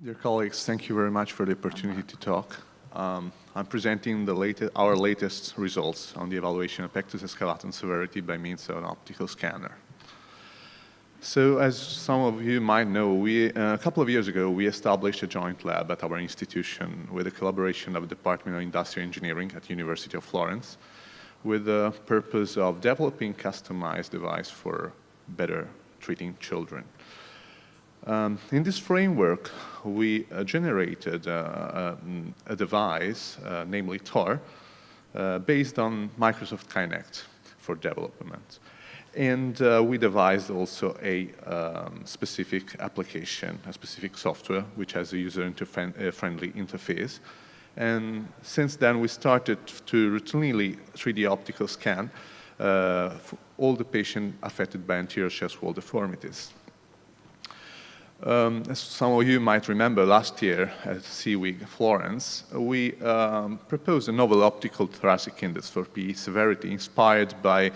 Dear colleagues, thank you very much for the opportunity to talk. I'm presenting our latest results on the evaluation of pectus excavatum severity by means of an optical scanner. So as some of you might know, a couple of years ago, we established a joint lab at our institution with the collaboration of the Department of Industrial Engineering at the University of Florence with the purpose of developing customized device for better treating children. In this framework, we generated a device, namely TOR, based on Microsoft Kinect for development. And we devised also a specific application, a specific software, which has a user-friendly interface. And since then, we started to routinely 3D optical scan for all the patients affected by anterior chest wall deformities. As some of you might remember, last year at CWIG Florence, we proposed a novel optical thoracic index for PE severity inspired by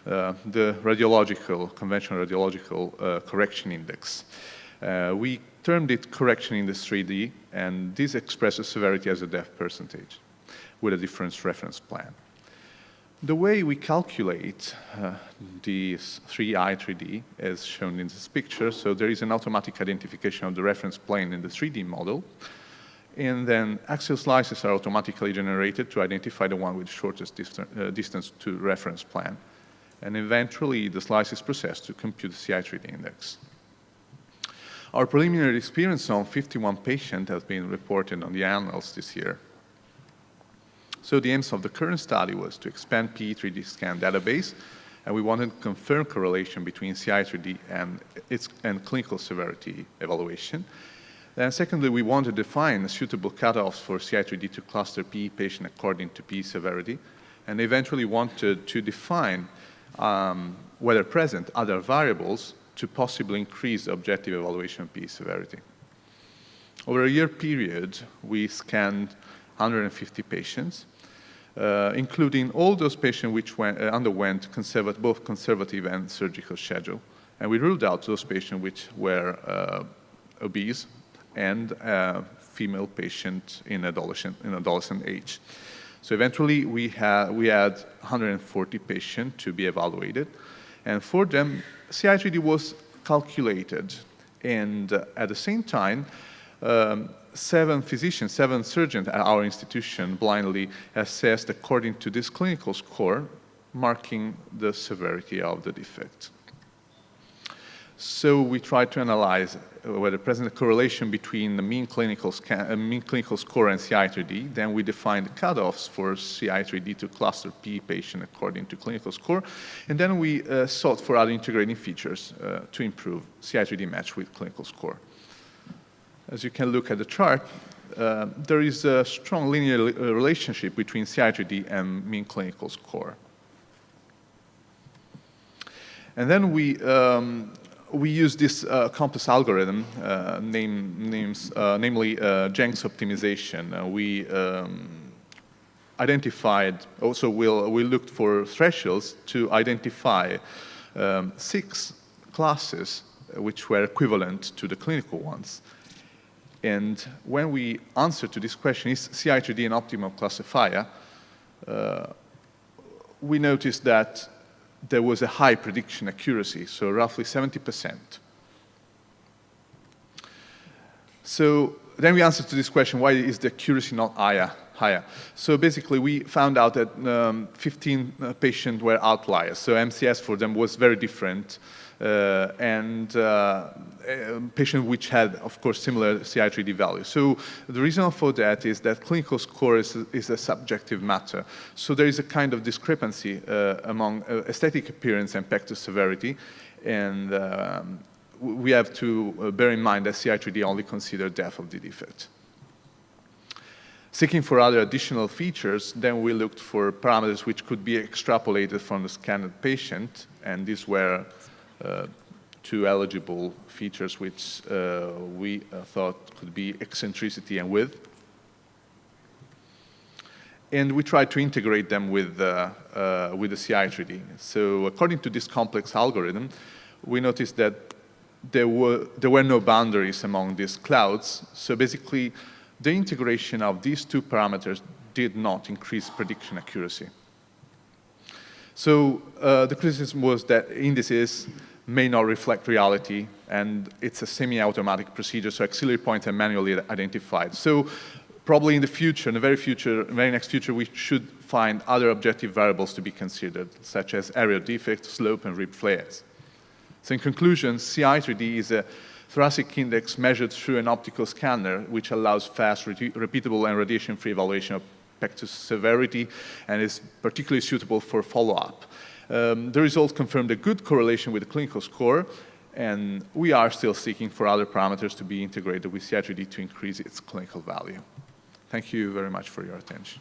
the conventional radiological correction index. We termed it correction index 3D, and this expresses severity as a death percentage with a different reference plan. The way we calculate the 3i3D as shown in this picture, so there is an automatic identification of the reference plane in the 3D model, and then axial slices are automatically generated to identify the one with shortest distance to reference plan. And eventually, the slice is processed to compute the CI3D index. Our preliminary experience on 51 patients has been reported on the annals this year. So the aims of the current study was to expand PE 3D scan database, and we wanted to confirm correlation between CI3D and clinical severity evaluation. Then secondly, we want to define suitable cutoffs for CI3D to cluster PE patient according to PE severity, and eventually wanted to define whether present other variables to possibly increase the objective evaluation of PE severity. Over a year period, we scanned 150 patients, including all those patients which underwent both conservative and surgical schedule. And we ruled out those patients which were obese and female patient in adolescent age. So eventually, we had 140 patients to be evaluated. And for them, CI3D was calculated. And at the same time, 7 surgeons at our institution blindly assessed according to this clinical score, marking the severity of the defect. So we tried to analyze whether present a correlation between the mean clinical score and CI3D. Then we defined the cutoffs for CI3D to cluster PE patient according to clinical score. And then we sought for other integrating features to improve CI3D match with clinical score. As you can look at the chart, there is a strong linear relationship between CI3D and mean clinical score. And then we use this complex algorithm, namely Jenks optimization. We identified, also we looked for thresholds to identify 6 classes which were equivalent to the clinical ones. And when we answered to this question, is CI3D an optimal classifier, we noticed that there was a high prediction accuracy, so roughly 70%. So then we answered to this question, why is the accuracy not higher? So basically, we found out that 15 patients were outliers. So MCS for them was very different. And patients which had, of course, similar CI3D values. So the reason for that is that clinical score is a subjective matter. So there is a kind of discrepancy among aesthetic appearance and pectus severity. And we have to bear in mind that CI3D only considers depth of the defect. Seeking for other additional features, then we looked for parameters which could be extrapolated from the scanned patient, and these were 2 eligible features which we thought could be eccentricity and width. And we tried to integrate them with the CI3D. So according to this complex algorithm, we noticed that there were no boundaries among these clouds. So basically, the integration of these two parameters did not increase prediction accuracy. So the criticism was that indices may not reflect reality, and it's a semi-automatic procedure, so auxiliary points are manually identified. So probably in the future, in the very next future, we should find other objective variables to be considered, such as area defect, slope, and rib flares. So in conclusion, CI3D is a thoracic index measured through an optical scanner, which allows fast, repeatable, and radiation-free evaluation of pectus severity, and is particularly suitable for follow-up. The results confirmed a good correlation with the clinical score, and we are still seeking for other parameters to be integrated with CI3D to increase its clinical value. Thank you very much for your attention.